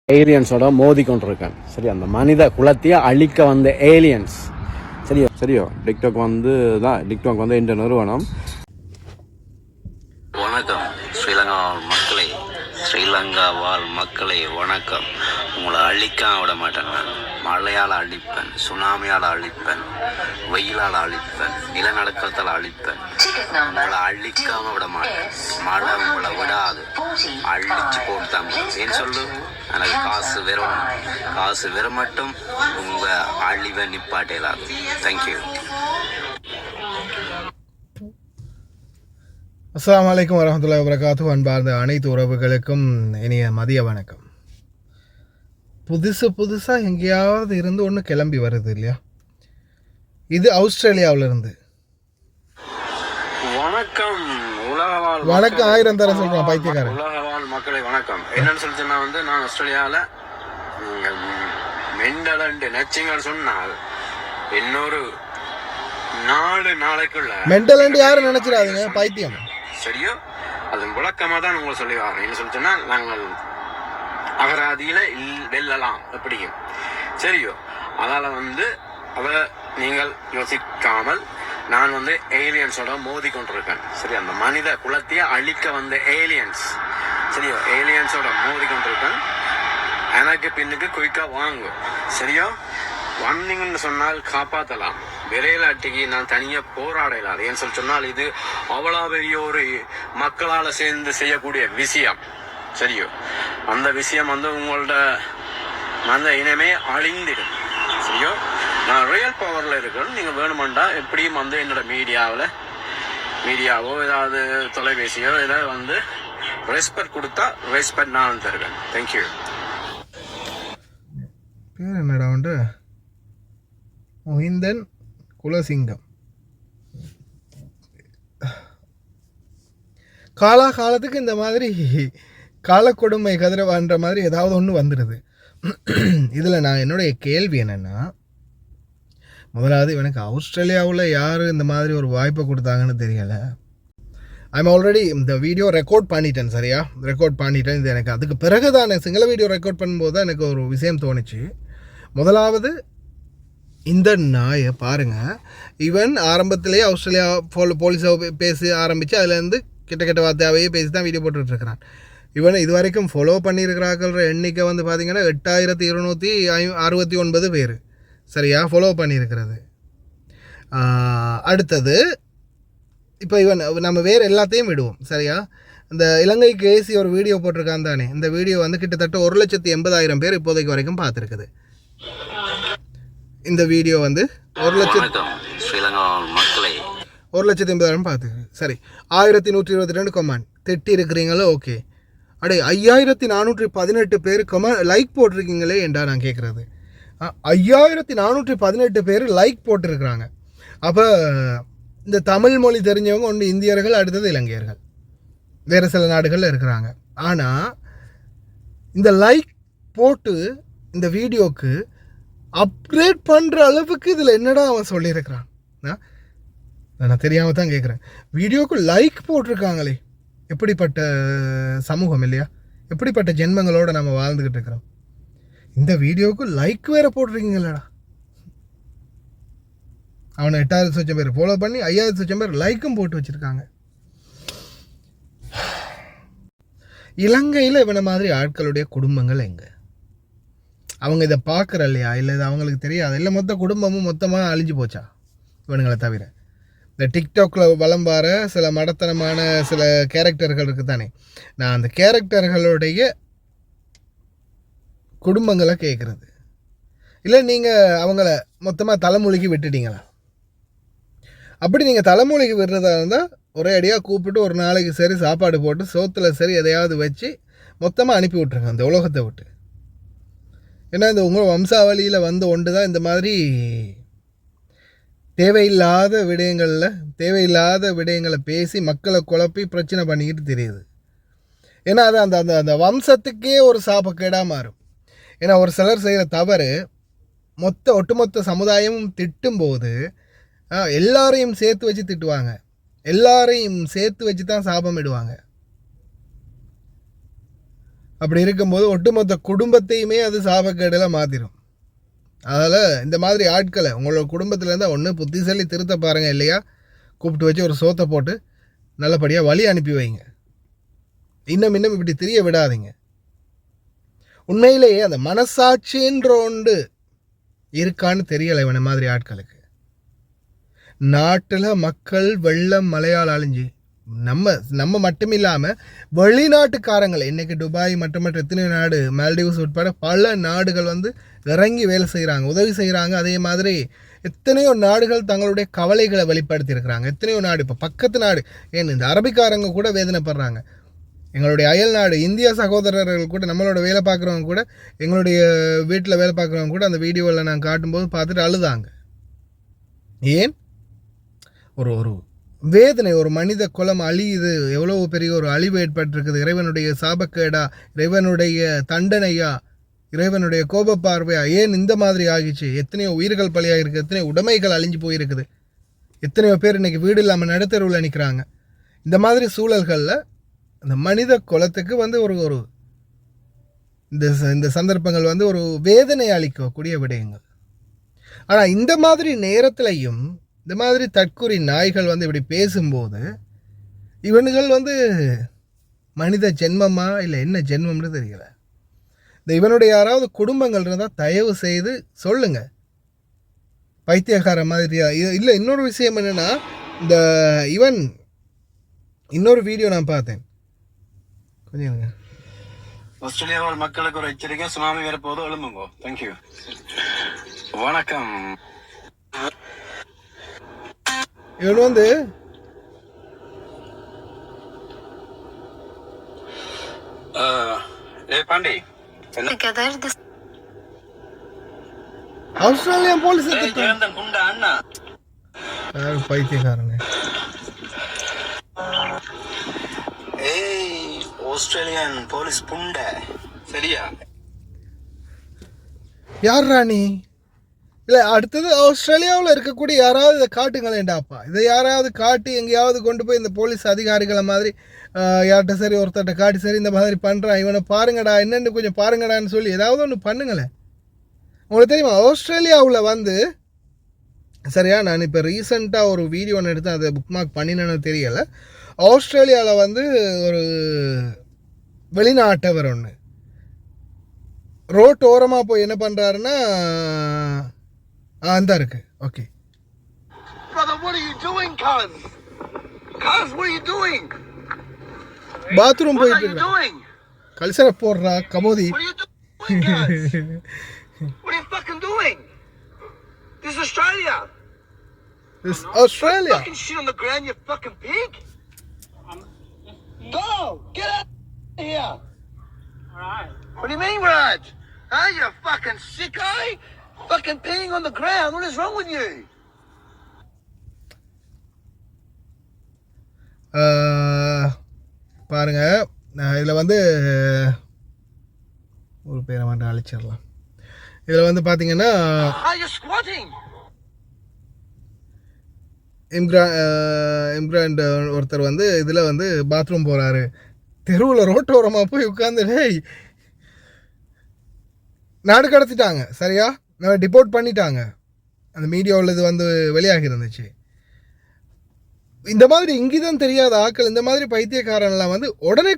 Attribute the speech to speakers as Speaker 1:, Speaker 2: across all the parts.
Speaker 1: ஏலியன்ஸோட மோதி கொண்டிருக்கேன். சரி, அந்த மனித குலத்தையே அழிக்க வந்த ஏலியன்ஸ். சரியோ டிக்டாக் வந்து இந்த நிறுவனம்.
Speaker 2: வணக்கம் ஸ்ரீலங்கா மக்களே, ஸ்ரீலங்கா வாழ் மக்களே வணக்கம். உங்களை அழிக்காம விட மாட்டேன். மழையால் அழிப்பேன், சுனாமியால் அழிப்பேன், வெயிலால் அழிப்பேன், நிலநடுக்கத்தால் அழிப்பேன். உங்களை அழிக்காம விட மாட்டேன். மழை உங்களை விடாது, அழிச்சு போட்டுதான். ஏன் சொல்லு, எனக்கு காசு வெறும் மட்டும் உங்க அழிவை நிப்பாட்டேலாது. தேங்க்யூ.
Speaker 3: அஸ்ஸலாமு அலைக்கும் வரஹ்மத்துல்லாஹி வபரகாத்துஹு. அன்பார்ந்த அனைத்து உறவுகளுக்கும் இனிய மதிய வணக்கம். புதுசாக எங்கேயாவது இருந்து ஒன்று கிளம்பி வருது இல்லையா? இது ஆஸ்திரேலியாவிலிருந்து.
Speaker 2: வணக்கம்
Speaker 3: வணக்கம், ஆயிரம் தர சொல்கிறோம் பைத்தியக்காரன்.
Speaker 2: உலகவாழ் மக்களை வணக்கம். என்னன்னு சொல்லிட்டுன்னா நான் ஆஸ்திரேலியாவில் மெண்டலண்டு நச்சிங்கன்னு சொன்னால் இன்னொரு 4 நாளைக்குள்ள
Speaker 3: மெண்டலண்டு யாரும் நினைச்சிடாதீங்க, பைத்தியம்.
Speaker 2: சரியோ, அது விளக்கமாக தான் உங்களை சொல்லி வரேன். என்ன சொல்லிட்டுன்னா, நாங்கள் அகராதியில் வெல்லலாம் எப்படியும். சரியோ, அதால் அதை நீங்கள் யோசிக்காமல் நான் ஏலியன்ஸோட மோதி கொண்டிருக்கேன். சரி, அந்த மனித குலத்தையே அழிக்க வந்த ஏலியன்ஸ். சரியோ, ஏலியன்ஸோட மோதி கொண்டிருக்கேன். எனக்கு பின்னுக்கு குயிக்காக வாங்கும். சரியோ, வந்தீங்கன்னு சொன்னால் காப்பாற்றலாம். விரையிலாட்டிக்கு நான் தனியாக போராடலாம். ஏன்னு சொல்லி சொன்னால் இது அவ்வளோ பெரிய ஒரு மக்களால் சேர்ந்து செய்யக்கூடிய விஷயம். சரியோ, அந்த விஷயம் உங்களோட அந்த இனமே அழிந்திடும். சரியோ, நான் ரியல் பவரில் இருக்கணும். நீங்கள் வேணுமெண்டா எப்படியும் என்னோட மீடியாவோ ஏதாவது தொலைபேசியோ ஏதாவது ரெஸ்பெக்ட் கொடுத்தா ரெஸ்பெக்ட் நான் தருவேன். தேங்க்யூ.
Speaker 3: பேர் என்னடா உண்டு? மொஹிந்தன் குலசிங்கம். காலத்துக்கு இந்த மாதிரி காலக்கொடுமை கதிரவான்ற மாதிரி ஏதாவது ஒன்று வந்துடுது. இதில் நான் என்னுடைய கேள்வி என்னென்னா, முதலாவது இவனுக்கு ஆஸ்திரேலியாவில் யார் இந்த மாதிரி ஒரு வாய்ப்பை கொடுத்தாங்கன்னு தெரியலை. ஐம் ஆல்ரெடி இந்த வீடியோ ரெக்கார்ட் பண்ணிட்டேன். சரியா, ரெக்கார்ட் பண்ணிட்டேன். இது எனக்கு அதுக்கு பிறகு தான் சிங்கள வீடியோ ரெக்கார்ட் பண்ணும்போது தான் எனக்கு ஒரு விஷயம் தோணுச்சு. முதலாவது, இந்த நாயை பாருங்கள். இவன் ஆரம்பத்திலேயே ஆஸ்திரேலியா போலீஸை பேசி ஆரம்பித்து அதுலேருந்து கிட்ட வார்த்தையாகவே பேசி தான் வீடியோ போட்டுட்ருக்கிறான். இவன் இது வரைக்கும் ஃபாலோ பண்ணியிருக்கிறாக்கிற எண்ணிக்கை பார்த்திங்கன்னா 8269 பேர். சரியா, ஃபாலோ பண்ணியிருக்கிறது. அடுத்தது, இப்போ இவன் நம்ம வேறு எல்லாத்தையும் விடுவோம். சரியா, இந்த இலங்கைக்கு ஏசி ஒரு வீடியோ போட்டிருக்கான் தானே, இந்த வீடியோ கிட்டத்தட்ட 1,80,000 பேர் இப்போதைக்கு வரைக்கும் பார்த்துருக்குது. இந்த வீடியோ 1,80,000 பார்த்துருக்கு. சரி, 1122 கமெண்ட் திட்டி இருக்கிறீங்களோ? ஓகே. அடே, 5418 பேர் லைக் போட்டிருக்கீங்களே என்றா நான் கேட்குறது. 5418 பேர் லைக் போட்டிருக்கிறாங்க. அப்போ இந்த தமிழ் மொழி தெரிஞ்சவங்க ஒன்று இந்தியர்கள், அடுத்தது இலங்கையர்கள், வேறு சில நாடுகளில் இருக்கிறாங்க. ஆனால் இந்த லைக் போட்டு இந்த வீடியோக்கு அப்கிரேட் பண்ணுற அளவுக்கு இதில் என்னடா அவன் சொல்லியிருக்கிறான்? நான் தெரியாமல் தான் கேட்குறேன். வீடியோக்கு லைக் போட்டிருக்காங்களே, எப்படிப்பட்ட சமூகம் இல்லையா? எப்படிப்பட்ட ஜென்மங்களோடு நம்ம வாழ்ந்துக்கிட்டு இருக்கிறோம். இந்த வீடியோவுக்கு லைக் வேறு போட்டிருக்கீங்களடா. அவனை 8,000 பேர் ஃபாலோ பண்ணி 5,000 பேர் லைக்கும் போட்டு வச்சுருக்காங்க. இலங்கையில் இவனை மாதிரி ஆட்களுடைய குடும்பங்கள் எங்கே? அவங்க இதை பார்க்குற இல்லையா? இல்லை இது அவங்களுக்கு தெரியாது? இல்லை மொத்த குடும்பமும் மொத்தமாக அழிஞ்சு போச்சா இவனுங்களை தவிர? இந்த டிக்டாக்கில் வலம் வர சில மடத்தனமான சில கேரக்டர்கள் இருக்குது தானே, நான் அந்த கேரக்டர்களுடைய குடும்பங்களை கேட்குறது. இல்லை நீங்கள் அவங்கள மொத்தமாக தலைமொழிக்கு விட்டுட்டீங்களா? அப்படி நீங்கள் தலைமொழிக்கு விடுறதா இருந்தால் ஒரே அடியாக கூப்பிட்டு ஒரு நாளைக்கு சரி சாப்பாடு போட்டு சோத்தில் சரி எதையாவது வச்சு மொத்தமாக அனுப்பி விட்ருங்க அந்த உலகத்தை விட்டு. ஏன்னா இந்த உங்கள் வம்சாவளியில் ஒன்று தான் இந்த மாதிரி தேவையில்லாத விடயங்களை பேசி மக்களை குழப்பி பிரச்சனை பண்ணிக்கிட்டு தெரியுது. ஏன்னா அது அந்த அந்த அந்த வம்சத்துக்கே ஒரு சாபக்கேடாக மாறும். ஏன்னா ஒரு சிலர் செய்கிற தவறு ஒட்டுமொத்த சமுதாயமும் திட்டும்போது எல்லாரையும் சேர்த்து வச்சு திட்டுவாங்க, எல்லாரையும் சேர்த்து வச்சு தான் சாபம் இடுவாங்க. அப்படி இருக்கும்போது ஒட்டுமொத்த குடும்பத்தையுமே அது சாபக்கேடில் மாற்றிடும். அதில் இந்த மாதிரி ஆட்களை உங்களோட குடும்பத்துலேருந்து ஒன்று புத்திசாலி திருத்த பாருங்கள், இல்லையா கூப்பிட்டு வச்சு ஒரு சோத்தை போட்டு நல்லபடியாக வழி அனுப்பி வைங்க. இன்னும் இப்படி தெரிய விடாதீங்க. உண்மையிலேயே அந்த மனசாட்சின்ற ஒன்று இருக்கான்னு தெரியலை இவனை மாதிரி ஆட்களுக்கு. நாட்டில் மக்கள் வெள்ளம் மழையால் அழிஞ்சு நம்ம மட்டும் இல்லாமல் வெளிநாட்டுக்காரங்களை இன்றைக்கி துபாய் மற்ற எத்தனையோ நாடு, மால்டீவ்ஸ் உட்பட பல நாடுகள் வந்து இறங்கி வேலை செய்கிறாங்க, உதவி செய்கிறாங்க. அதே மாதிரி எத்தனையோ நாடுகள் தங்களுடைய கவலைகளை வெளிப்படுத்தி இருக்கிறாங்க. எத்தனையோ நாடு, இப்போ பக்கத்து நாடு, ஏன் இந்த அரபிக்காரங்க கூட வேதனைப்படுறாங்க. எங்களுடைய அயல் நாடு இந்திய சகோதரர்கள் கூட, நம்மளோட வேலை பார்க்குறவங்க கூட, எங்களுடைய வீட்டில் வேலை பார்க்குறவங்க கூட அந்த வீடியோவில் நான் காட்டும்போது பார்த்துட்டு அழுதாங்க. ஏன் ஒரு வேதனை, ஒரு மனித குலம் அழியுது, எவ்வளோ பெரிய ஒரு அழிவு ஏற்பட்டிருக்குது. இறைவனுடைய சாபக்கேடா, இறைவனுடைய தண்டனையா, இறைவனுடைய கோப பார்வையா, ஏன் இந்த மாதிரி ஆகிச்சு? எத்தனையோ உயிர்கள் பலியாக இருக்குது, எத்தனையோ உடைமைகள் அழிஞ்சு போயிருக்குது, எத்தனையோ பேர் இன்றைக்கி வீடு இல்லாமல் நடுத்தருவில் நிற்கிறாங்க. இந்த மாதிரி சூழல்களில் அந்த மனித குலத்துக்கு வந்து ஒரு இந்த சந்தர்ப்பங்கள் வந்து ஒரு வேதனை அளிக்கக்கூடிய விடயங்கள். ஆனால் இந்த மாதிரி நேரத்திலையும் இந்த மாதிரி தற்கொலை நாய்கள் வந்து இப்படி பேசும்போது இவனுகள் வந்து மனித ஜென்மமா இல்லை என்ன ஜென்மம்னு தெரியல. இந்த இவனுடைய யாராவது குடும்பங்கள் இருந்தால் தயவு செய்து சொல்லுங்க. பைத்தியக்கார மாதிரியா இல்லை. இன்னொரு விஷயம் என்னென்னா, இந்த இவன் இன்னொரு வீடியோ நான் பார்த்தேன். கொஞ்சம்
Speaker 2: ஆஸ்திரேலியா வாழ் மக்களுக்கு ஒரு எச்சரிக்கை, சுனாமி வரப்போது எழும்புங்கோ. தேங்க்யூ. வணக்கம்.
Speaker 3: இவன் வந்து
Speaker 2: பாண்டி
Speaker 3: ஆஸ்திரேலியன் போலீஸ் பைத்தியக்காரனே.
Speaker 2: ஆஸ்திரேலியன் போலீஸ் புண்டை, சரியா?
Speaker 3: யார் ராணி? இல்லை, அடுத்தது ஆஸ்திரேலியாவில் இருக்கக்கூடிய யாராவது இதை காட்டுங்களேண்டாப்பா. இதை யாராவது காட்டி எங்கேயாவது கொண்டு போய் இந்த போலீஸ் அதிகாரிகளை மாதிரி யார்கிட்ட சரி ஒருத்தர்கிட்ட காட்டி, சரி இந்த மாதிரி பண்ணுறான், இவனை பாருங்கடா, என்னென்னு கொஞ்சம் பாருங்கடான்னு சொல்லி ஏதாவது ஒன்று பண்ணுங்களேன். உங்களுக்கு தெரியுமா, ஆஸ்திரேலியாவில் வந்து சரியா, நான் இப்போ ரீசெண்டாக ஒரு வீடியோ ஒன்று எடுத்தேன், அதை புக் மார்க் பண்ணினேன்னு தெரியலை. ஆஸ்திரேலியாவில் வந்து ஒரு வெளிநாட்டவர் ஒன்று ரோட் ஓரமாக போய் என்ன பண்ணுறாருன்னா, அந்த இருக்கு. ஓகே. பாத்ரூம் போயிட்டு கல்சர போடுறா கமோதி.
Speaker 2: This is Australia.
Speaker 3: This is Australia.
Speaker 2: Fucking shit on the ground, you fucking pig. Go! Get out of here! Alright. What do you mean, right? Huh? You fucking sicko? Fucking peeing on the ground. What is wrong with you?
Speaker 3: பாருங்க, இதில் வந்து ஒரு பேரை மட்டும் அழிச்சிடலாம். இதில் வந்து பார்த்தீங்கன்னா இம்ரான் ஒருத்தர் வந்து இதில் வந்து பாத்ரூம் போகிறாரு, தெருவில் ரோட்டோரமாக போய் உட்காந்து நாடு கடத்திட்டாங்க. சரியா, டிபோர்ட் பண்ணிட்டாங்க. அந்த மீடியாவில் இது வந்து வெளியாகி இருந்துச்சு. இந்த மாதிரி இங்கிதான் தெரியாத ஆட்கள், இந்த மாதிரி பைத்தியக்காரன்லாம் வந்து உடனே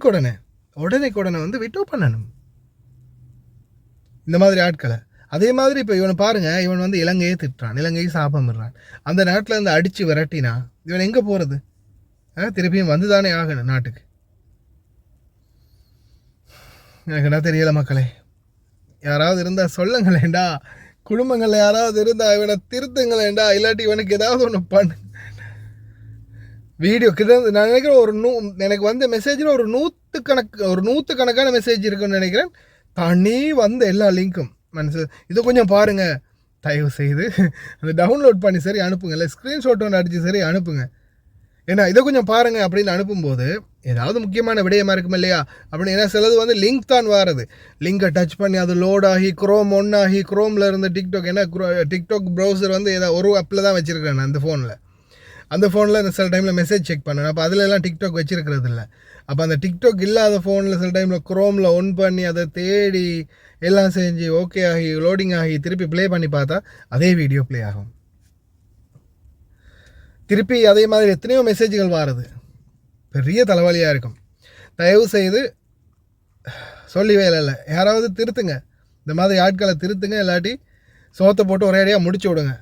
Speaker 3: வந்து விட்டோ பண்ணணும் இந்த மாதிரி ஆட்களை. அதே மாதிரி இப்போ இவனை பாருங்க, இவன் வந்து இலங்கையை திட்டுறான், இலங்கையை சாபமிடுறான். அந்த நாட்டில் இருந்து அடித்து விரட்டினா இவன் எங்கே போகிறது? திருப்பியும் வந்து தானே ஆகணும் நாட்டுக்கு. எனக்கு என்ன தெரியலை மக்களே. யாராவது இருந்தால் சொல்லுங்களேண்டா, குடும்பங்களில் யாராவது இருந்தால் இவனை திருத்துங்களேண்டா, இல்லாட்டி இவனுக்கு ஏதாவது ஒன்று பண்ணு. வீடியோ கிட்ட நான் நினைக்கிறேன் எனக்கு வந்த மெசேஜில் ஒரு நூற்றுக்கணக்கான மெசேஜ் இருக்குன்னு நினைக்கிறேன். தனி வந்த எல்லா லிங்க்கும் இதை கொஞ்சம் பாருங்கள் தயவு செய்து, அதை டவுன்லோட் பண்ணி சரி அனுப்புங்க, இல்லை ஸ்க்ரீன்ஷாட் ஒன்று அடித்து சரி அனுப்புங்க. ஏன்னா இதை கொஞ்சம் பாருங்கள் அப்படின்னு அனுப்பும்போது ஏதாவது முக்கியமான விடயமா இருக்கும் இல்லையா அப்படின்னு. ஏன்னா சிலது வந்து லிங்க் தான் வாருது, லிங்கை டச் பண்ணி அது லோட் ஆகி குரோம் ஒன்னாகி குரோமில் இருந்து டிக்டாக், ஏன்னா டிக்டாக் ப்ரௌசர் வந்து ஏதாவது ஒரு ஆப்பில் தான் வச்சுருக்கேன் அந்த ஃபோனில். அந்த ஃபோனில் சில டைமில் மெசேஜ் செக் பண்ணணும். அப்போ அதில் எல்லாம் டிக்டாக் வச்சிருக்கிறது இல்லை. அப்போ அந்த டிக்டாக் இல்லாத ஃபோனில் சில டைமில் குரோமில் ஒன் பண்ணி அதை தேடி எல்லாம் செஞ்சு ஓகே ஆகி லோடிங் ஆகி திருப்பி ப்ளே பண்ணி பார்த்தா அதே வீடியோ ப்ளே ஆகும். திருப்பி அதே மாதிரி எத்தனையோ மெசேஜ்கள் வாருது. பெரிய தலைவலியாக இருக்கும். தயவு செய்து சொல்லி வேலை இல்லை, யாராவது திருத்துங்க, இந்த மாதிரி ஆட்களை திருத்துங்க. இல்லாட்டி சோத்தை போட்டு ஒரேடியாக முடிச்சு விடுங்க.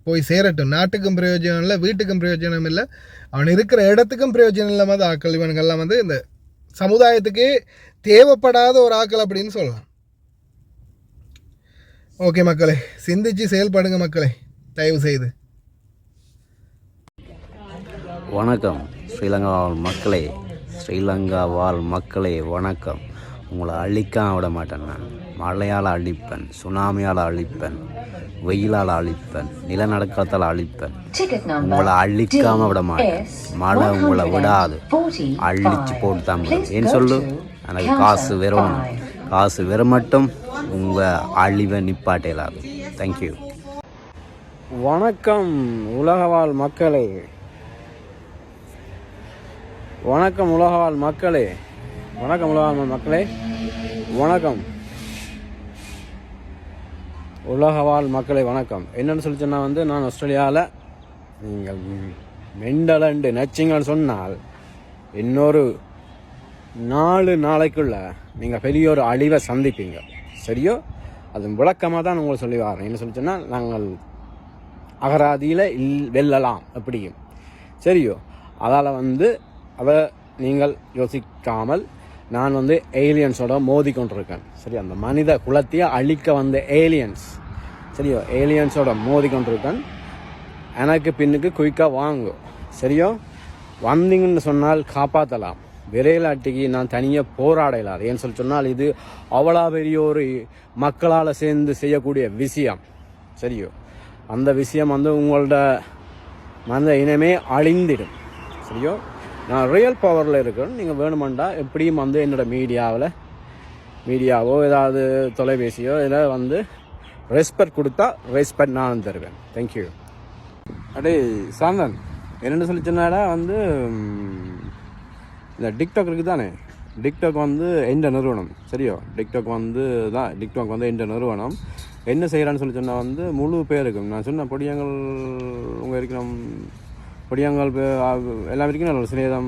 Speaker 3: போய் சேரட்டும். நாட்டுக்கும் பிரயோஜனம் இல்லை, வீட்டுக்கும் பிரயோஜனம் இல்லை, அவன் இருக்கிற இடத்துக்கும் பிரயோஜனம் இல்லாமல் ஆக்கள் இவனுங்கள்லாம் இந்த சமுதாயத்துக்கே தேவைப்படாத ஒரு ஆக்கள் அப்படின்னு சொல்லலாம். ஓகே மக்களே, சிந்திச்சு செயல்படுங்க மக்களே, தயவு செய்து.
Speaker 4: வணக்கம் ஸ்ரீலங்கா வாழ் மக்களே, ஸ்ரீலங்கா வாழ் மக்களே வணக்கம். உங்களை அழிக்காம விட மாட்டேன். நான் மழையால் அழிப்பேன், சுனாமியால் அழிப்பேன், வெயிலால் அழிப்பேன், நிலநடுக்கத்தால் அழிப்பேன். உங்களை அழிக்காம விட மாட்டேன். மழை உங்களை விடாது, அழிச்சு போட்டு தான். ஏன்னு சொல்லு, எனக்கு காசு வெறும் காசு வெறும் மட்டும் உங்கள் அழிவை நிப்பாட்டலாது. தேங்க்யூ.
Speaker 1: வணக்கம் உலகவாழ் மக்களே, வணக்கம் உலகவாழ் மக்களே, வணக்கம் உலகவாழ் மக்களே, வணக்கம் உலகவாழ் மக்களே, வணக்கம். என்னென்னு சொல்லி சொன்னால் நான் ஆஸ்திரேலியாவில் நீங்கள் மெண்டலண்டு நச்சிங்கன்னு சொன்னால் இன்னொரு 4 நாளைக்குள்ள நீங்கள் பெரிய ஒரு அழிவை சந்திப்பீங்க. சரியோ? அது விளக்கமாக தான் உங்களை சொல்லி வரேன். என்ன சொல்லி சொன்னால் நாங்கள் அகராதியில் வெல்லலாம் அப்படியும். சரியோ? அதால் அதை நீங்கள் யோசிக்காமல் நான் ஏலியன்ஸோட மோதி கொண்டிருக்கேன். சரி, அந்த மனித குலத்தையே அழிக்க வந்த ஏலியன்ஸ், சரியோ, ஏலியன்ஸோட மோதி கொண்டிருக்கேன். எனக்கு பின்னுக்கு குயிக்காக வாங்கும். சரியோ? வந்தீங்கன்னு சொன்னால் காப்பாற்றலாம். விரையிலாட்டிக்கு நான் தனியாக போராடலாம். ஏன்னு சொல்லி சொன்னால் இது அவ்வளோ பெரிய ஒரு மக்களால் சேர்ந்து செய்யக்கூடிய விஷயம். சரியோ? அந்த விஷயம் உங்களோட மனித இனமே அழிந்திடும். சரியோ? நான் ரியல் பவரில் இருக்கேன். நீங்கள் வேணுமெண்டா எப்படியும் என்னோடய மீடியாவோ ஏதாவது தொலைபேசியோ இதில் ரெஸ்பெக்ட் கொடுத்தா ரெஸ்பெக்ட் நான் தருவேன். தேங்க்யூ. அடே சாந்தன், என்னென்னு சொல்லி சொன்னாடா இந்த டிக்டாக் இருக்குது தானே, டிக்டாக் எந்த நிறுவனம். சரியோ? டிக்டாக் டிக்டாக் எந்த நிறுவனம் என்ன செய்கிறான்னு சொல்லி சொன்னால் முழு பேருக்கும் நான் சொன்ன பொடியங்கள் உங்கள் இருக்கணும், பொடியங்கள் எல்லாம் இருக்கணும், சிநேதம்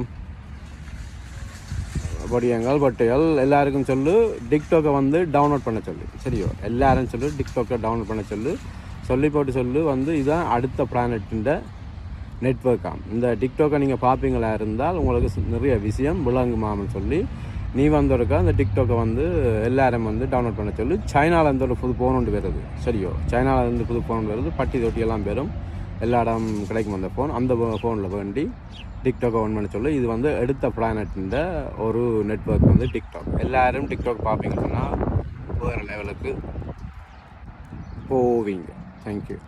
Speaker 1: பொடியங்கள் பட்டைகள் எல்லாருக்கும் சொல்லு டிக்டாக்கை டவுன்லோட் பண்ண சொல்லு. சரியோ? எல்லாரும் சொல்லு டிக்டாக்கை டவுன்லோட் பண்ண சொல்லி போட்டு சொல்லு இதுதான் அடுத்த பிளானெட்டுன்ற நெட்வொர்க்காம். இந்த டிக்டாக்கை நீங்கள் பார்ப்பீங்களா இருந்தால் உங்களுக்கு நிறைய விஷயம் விளங்குமான்னு சொல்லி நீ இருக்கா இந்த டிக்டாக்கை எல்லாரும் டவுன்லோட் பண்ண சொல்லி. சைனாவில் ஒரு புது ஃபோன் ஒன்று வருது. சரியோ? சைனாவில் புது ஃபோன் வருது, பட்டி தொட்டியெல்லாம் பெறும், எல்லா இடம் கிடைக்கும் அந்த ஃபோன். அந்த ஃபோனில் வேண்டி டிக்டாக்கை ஆன் பண்ண சொல்லி. இது எடுத்த பிளானெட்டுன்ற ஒரு நெட்வொர்க் டிக்டாக். எல்லாரும் டிக்டாக் பார்ப்பீங்கன்னா வேறு லெவலுக்கு போவீங்க. தேங்க்யூ.